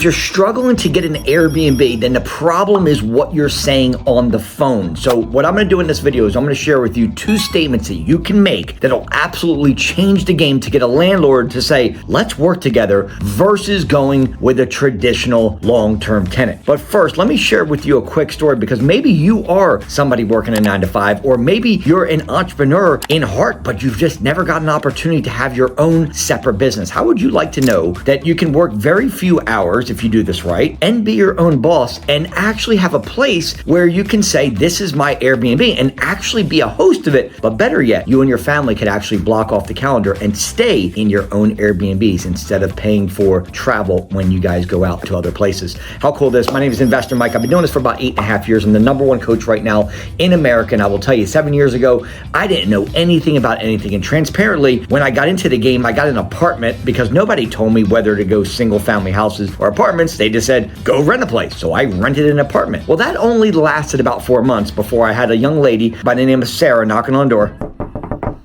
If you're struggling to get an Airbnb, then the problem is what you're saying on the phone. So what I'm gonna do in this video is I'm gonna share with you 2 statements that you can make that'll absolutely change the game to get a landlord to say, let's work together, versus going with a traditional long-term tenant. But first, let me share with you a quick story, because maybe you are somebody working a 9 to 5, or maybe you're an entrepreneur in heart, but you've just never got an opportunity to have your own separate business. How would you like to know that you can work very few hours if you do this right, and be your own boss, and actually have a place where you can say, this is my Airbnb, and actually be a host of it? But better yet, you and your family could actually block off the calendar and stay in your own Airbnbs instead of paying for travel when you guys go out to other places. How cool is this? My name is Investor Mike. I've been doing this for about 8.5 years. I'm the #1 coach right now in America, and I will tell you, 7 years ago, I didn't know anything about anything. And transparently, when I got into the game, I got an apartment because nobody told me whether to go single family houses or apartments. They just said, go rent a place. So I rented an apartment. Well, that only lasted about 4 months before I had a young lady by the name of Sarah knocking on the door.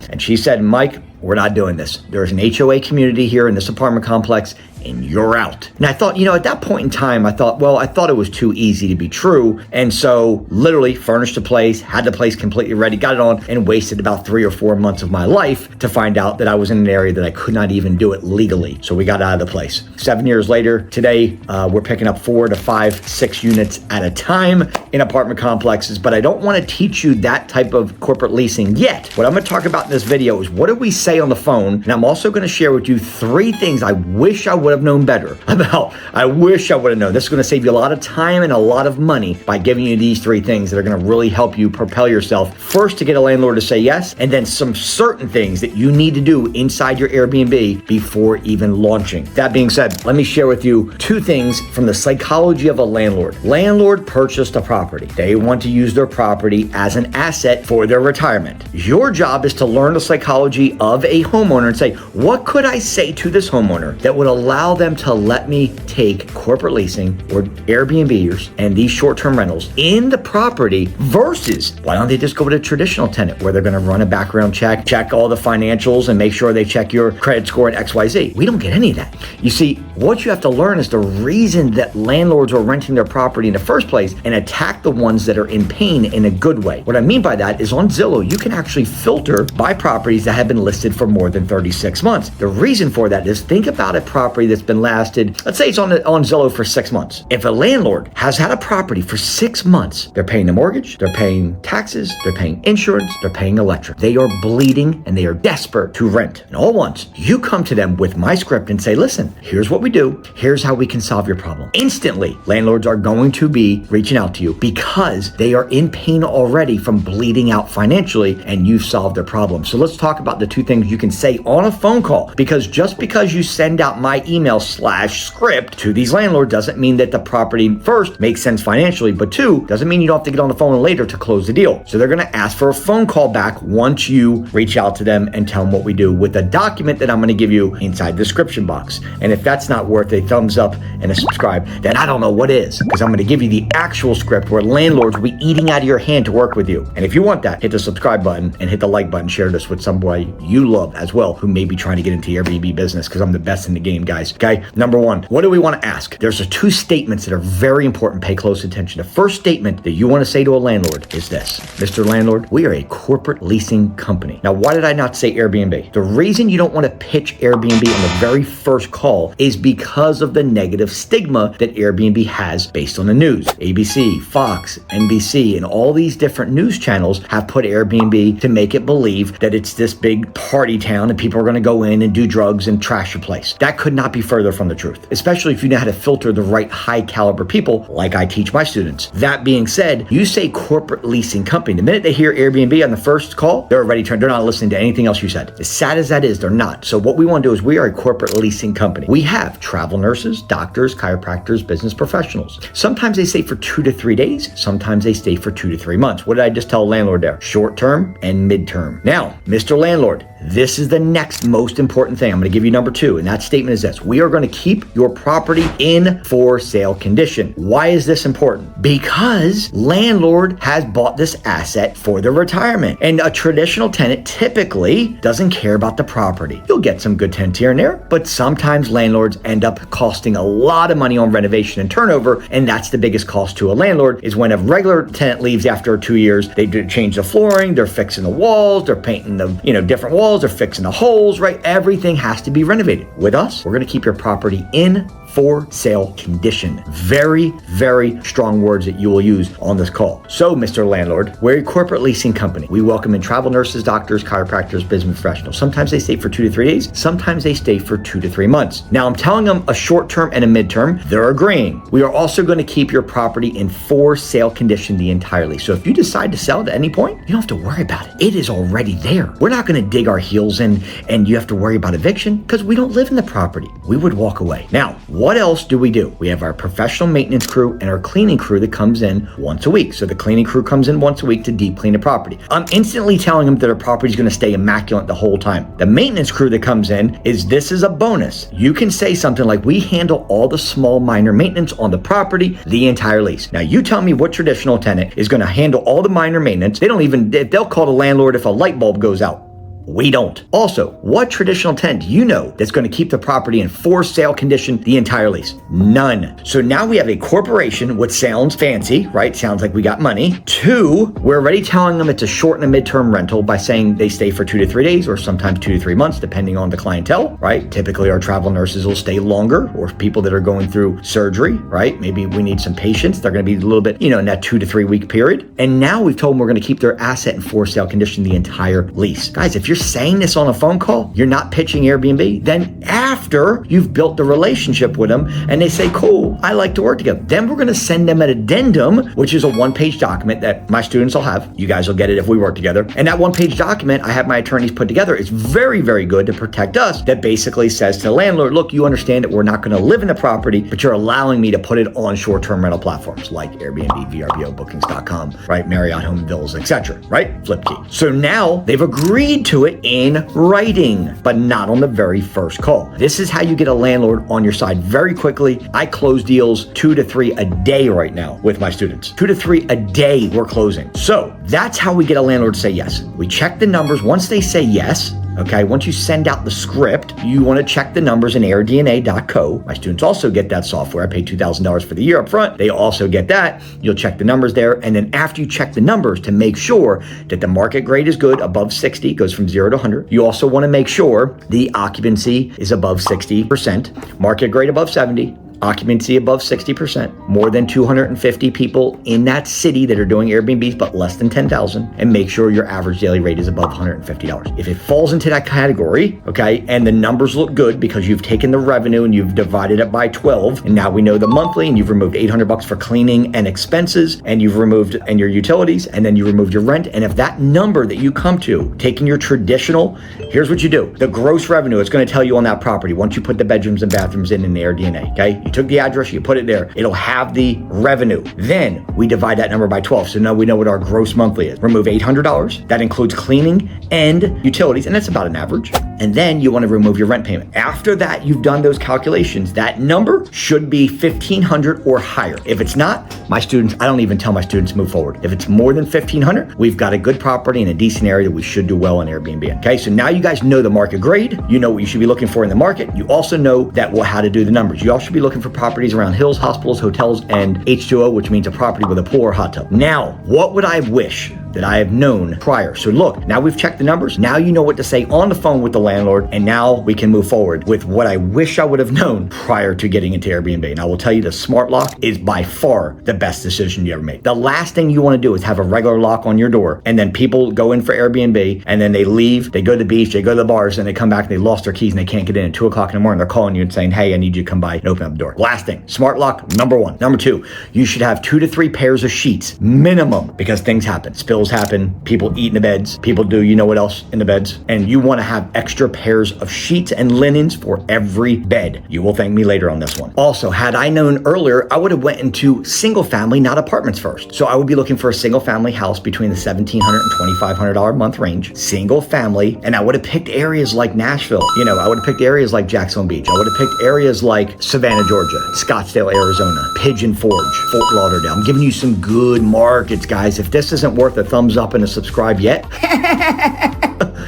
And she said, Mike, we're not doing this. There's an HOA community here in this apartment complex, and you're out. And I thought, at that point in time, I thought it was too easy to be true. And so literally furnished a place, had the place completely ready, got it on, and wasted about 3 or 4 months of my life to find out that I was in an area that I could not even do it legally. So we got out of the place. 7 years later, today, we're picking up 4 to 5, 6 units at a time in apartment complexes. But I don't want to teach you that type of corporate leasing yet. What I'm going to talk about in this video is, what do we say on the phone? And I'm also going to share with you 3 things I wish I would have known better about. I wish I would have known. This is going to save you a lot of time and a lot of money by giving you these 3 things that are going to really help you propel yourself. First, to get a landlord to say yes, and then some certain things that you need to do inside your Airbnb before even launching. That being said, let me share with you 2 things from the psychology of a landlord. Landlord purchased a property. They want to use their property as an asset for their retirement. Your job is to learn the psychology of a homeowner and say, what could I say to this homeowner that would allow them to let me take corporate leasing or Airbnbers and these short-term rentals in the property, versus why don't they just go with a traditional tenant where they're going to run a background check all the financials, and make sure they check your credit score and XYZ. We don't get any of that. You see, what you have to learn is the reason that landlords are renting their property in the first place, and attack the ones that are in pain in a good way. What I mean by that is, on Zillow, you can actually filter by properties that have been listed for more than 36 months. The reason for that is, think about a property that's been lasted, let's say it's on Zillow for 6 months. If a landlord has had a property for 6 months, they're paying the mortgage, they're paying taxes, they're paying insurance, they're paying electric. They are bleeding and they are desperate to rent. And all once, you come to them with my script and say, listen, here's what we do. Here's how we can solve your problem. Instantly, landlords are going to be reaching out to you because they are in pain already from bleeding out financially, and you've solved their problem. So let's talk about the 2 things you can say on a phone call, because just because you send out my email/script to these landlords doesn't mean that the property, first, makes sense financially, but 2, doesn't mean you don't have to get on the phone later to close the deal. So they're going to ask for a phone call back once you reach out to them and tell them what we do, with a document that I'm going to give you inside the description box. And if that's not worth a thumbs up and a subscribe, then I don't know what is, because I'm going to give you the actual script where landlords will be eating out of your hand to work with you. And if you want that, hit the subscribe button and hit the like button. Share this with somebody you love as well, who may be trying to get into Airbnb business, because I'm the best in the game, guys. Okay, number 1, what do we want to ask? There's 2 statements that are very important. Pay close attention. The first statement that you want to say to a landlord is this: Mr. Landlord, we are a corporate leasing company. Now, why did I not say Airbnb? The reason you don't want to pitch Airbnb on the very first call is because of the negative stigma that Airbnb has based on the news. ABC, Fox, NBC, and all these different news channels have put Airbnb to make it believe that it's this big party town and people are going to go in and do drugs and trash your place. That could not be further from the truth, especially if you know how to filter the right high caliber people, like I teach my students. That being said, you say corporate leasing company. The minute they hear Airbnb on the first call, they're already turned. They're not listening to anything else you said. As sad as that is, they're not. So what we want to do is, we are a corporate leasing company. We have travel nurses, doctors, chiropractors, business professionals. Sometimes they stay for 2 to 3 days. Sometimes they stay for 2 to 3 months. What did I just tell a landlord there? Short term and mid term. Now, Mr. Landlord, this is the next most important thing. I'm going to give you number 2, and that statement is this: we are going to keep your property in for sale condition. Why is this important? Because landlord has bought this asset for their retirement, and a traditional tenant typically doesn't care about the property. You'll get some good tenants here and there, but sometimes landlords end up costing a lot of money on renovation and turnover, and that's the biggest cost to a landlord, is when a regular tenant leaves after 2 years, they do change the flooring, they're fixing the walls, they're painting the different walls, they're fixing the holes, right? Everything has to be renovated. With us, we're going to keep your property in for sale condition. Very, very strong words that you will use on this call. So, Mr. Landlord, we're a corporate leasing company. We welcome in travel nurses, doctors, chiropractors, business professionals. Sometimes they stay for 2 to 3 days. Sometimes they stay for 2 to 3 months. Now, I'm telling them a short term and a midterm. They're agreeing. We are also going to keep your property in for sale condition the entire lease. So if you decide to sell it at any point, you don't have to worry about it. It is already there. We're not going to dig our heels in and you have to worry about eviction because we don't live in the property. We would walk away. Now, what else do? We have our professional maintenance crew and our cleaning crew that comes in once a week. So the cleaning crew comes in once a week to deep clean the property. I'm instantly telling them that our property is going to stay immaculate the whole time. The maintenance crew that comes in this is a bonus. You can say something like, we handle all the small minor maintenance on the property the entire lease. Now you tell me what traditional tenant is going to handle all the minor maintenance. They'll call the landlord if a light bulb goes out. We don't. Also, what traditional tenant do you know that's going to keep the property in for sale condition the entire lease? None. So now we have a corporation, which sounds fancy, right? Sounds like we got money. 2, we're already telling them it's a short and a midterm rental by saying they stay for 2 to 3 days or sometimes 2 to 3 months, depending on the clientele, right? Typically our travel nurses will stay longer, or people that are going through surgery, right? Maybe we need some patients. They're going to be a little bit, in that 2 to 3 week period. And now we've told them we're going to keep their asset in for sale condition the entire lease. Guys, if you're saying this on a phone call, you're not pitching Airbnb, then after you've built the relationship with them and they say, cool, I like to work together, then we're going to send them an addendum, which is a 1-page document that my students will have. You guys will get it if we work together. And that 1-page document I have my attorneys put together is very, very good to protect us. That basically says to the landlord, look, you understand that we're not going to live in the property, but you're allowing me to put it on short-term rental platforms like Airbnb, vrbo, bookings.com, right? Marriott Home Villas, etc., right? Flipkey. So now they've agreed to it in writing, but not on the very first call. This is how you get a landlord on your side very quickly. I close deals 2 to 3 a day right now with my students. 2 to 3 a day we're closing. So that's how we get a landlord to say yes. We check the numbers. Once they say yes, okay, once you send out the script, you want to check the numbers in airdna.co. My students also get that software. I pay $2,000 for the year up front. They also get that. You'll check the numbers there. And then after you check the numbers to make sure that the market grade is good, above 60, goes from 0 to 100. You also want to make sure the occupancy is above 60%, market grade above 70, occupancy above 60%, more than 250 people in that city that are doing Airbnbs, but less than 10,000, and make sure your average daily rate is above $150. If it falls into that category, okay, and the numbers look good because you've taken the revenue and you've divided it by 12, and now we know the monthly, and you've removed $800 for cleaning and expenses, and you've removed and your utilities, and then you removed your rent, and if that number that you come to, taking your traditional, here's what you do. The gross revenue, it's going to tell you on that property once you put the bedrooms and bathrooms in the AirDNA, okay? You took the address, you put it there. It'll have the revenue. Then we divide that number by 12. So now we know what our gross monthly is. Remove $800. That includes cleaning and utilities, and that's about an average. And then you want to remove your rent payment. After that, you've done those calculations. That number should be $1,500 or higher. If it's not, my students, I don't even tell my students to move forward. If it's more than $1,500, we've got a good property in a decent area that we should do well on Airbnb. Okay, so now you guys know the market grade. You know what you should be looking for in the market. You also know how to do the numbers. You also should be looking for properties around hills, hospitals, hotels, and H2O, which means a property with a pool or hot tub. Now, what would I wish that I have known prior? So look, now we've checked the numbers. Now you know what to say on the phone with the landlord, and now we can move forward with what I wish I would have known prior to getting into Airbnb. And I will tell you the smart lock is by far the best decision you ever made. The last thing you want to do is have a regular lock on your door, and then people go in for Airbnb, and then they leave, they go to the beach, they go to the bars, and they come back and they lost their keys and they can't get in at 2 o'clock in the morning. They're calling you and saying, hey, I need you to come by and open up the door. Last thing, smart lock, number 1. Number 2, you should have 2 to 3 pairs of sheets, minimum, because things happen. Spills miracles happen. People eat in the beds. People do, you know what else in the beds? And you want to have extra pairs of sheets and linens for every bed. You will thank me later on this one. Also, had I known earlier, I would have went into single family, not apartments first. So I would be looking for a single family house between the $1,700 and $2,500 a month range, single family. And I would have picked areas like Nashville. You know, I would have picked areas like Jackson Beach. I would have picked areas like Savannah, Georgia, Scottsdale, Arizona, Pigeon Forge, Fort Lauderdale. I'm giving you some good markets, guys. If this isn't worth a thumbs up and a subscribe yet,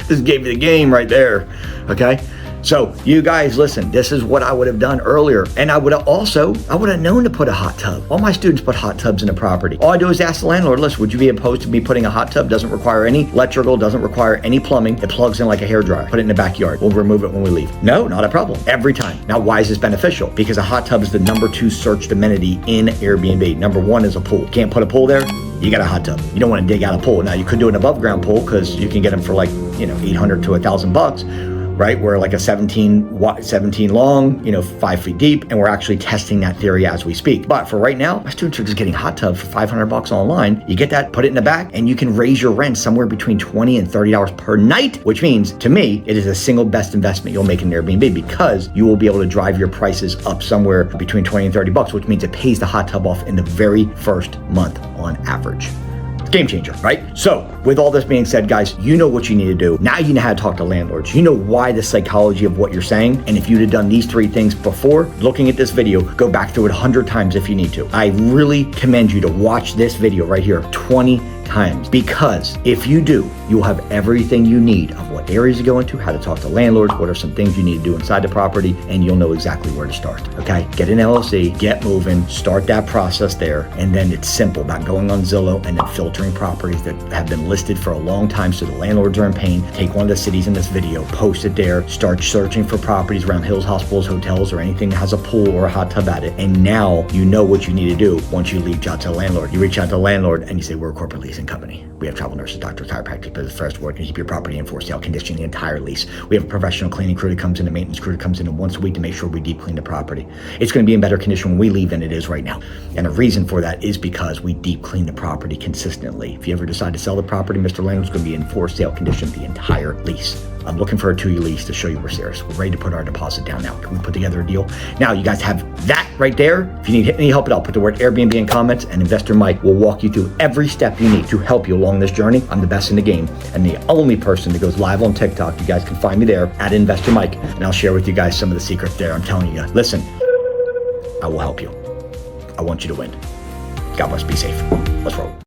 this gave you the game right there, okay? So you guys, listen, this is what I would have done earlier. And I would have known to put a hot tub. All my students put hot tubs in the property. All I do is ask the landlord, listen, would you be opposed to me putting a hot tub? Doesn't require any electrical, doesn't require any plumbing. It plugs in like a hairdryer. Put it in the backyard. We'll remove it when we leave. No, not a problem. Every time. Now, why is this beneficial? Because a hot tub is the number 2 searched amenity in Airbnb. Number 1 is a pool. Can't put a pool there? You got a hot tub. You don't want to dig out a pool. Now, you could do an above ground pool because you can get them for like, $800 to $1,000. Right? We're like a 17 long, 5 feet deep, and we're actually testing that theory as we speak. But for right now, my students are just getting hot tubs for $500 online. You get that, put it in the back, and you can raise your rent somewhere between $20 and $30 per night, which means to me, it is the single best investment you'll make in Airbnb because you will be able to drive your prices up somewhere between $20 and $30, which means it pays the hot tub off in the very first month on average. Game changer, right? So with all this being said, guys, you know what you need to do. Now you know how to talk to landlords. You know why the psychology of what you're saying. And if you'd have done these 3 things before looking at this video, go back through it 100 times if you need to. I really commend you to watch this video right here 20 times, because if you do, you'll have everything you need of what areas to go into, how to talk to landlords, what are some things you need to do inside the property, and you'll know exactly where to start, okay? Get an LLC, get moving, start that process there, and then it's simple about going on Zillow and then filtering properties that have been listed for a long time so the landlords are in pain. Take one of the cities in this video, post it there, start searching for properties around hills, hospitals, hotels, or anything that has a pool or a hot tub at it, and now you know what you need to do once you reach out to the landlord. You reach out to the landlord and you say, we're a corporate leasing company. We have travel nurses, doctors, chiropractors, business first work, and keep your property in for sale condition the entire lease. We have a professional cleaning crew that comes in, a maintenance crew that comes in once a week to make sure we deep clean the property. It's going to be in better condition when we leave than it is right now. And the reason for that is because we deep clean the property consistently. If you ever decide to sell the property, Mr. Landlord's going to be in for sale condition the entire lease. I'm looking for a 2-year lease to show you we're serious. We're ready to put our deposit down now. Can we put together a deal? Now you guys have that right there. If you need any help at all, put the word Airbnb in comments, and Investor Mike will walk you through every step you need to help you along this journey. I'm the best in the game and the only person that goes live on TikTok. You guys can find me there at Investor Mike, and I'll share with you guys some of the secrets there. I'm telling you, listen, I will help you. I want you to win. God bless. Be safe. Let's roll.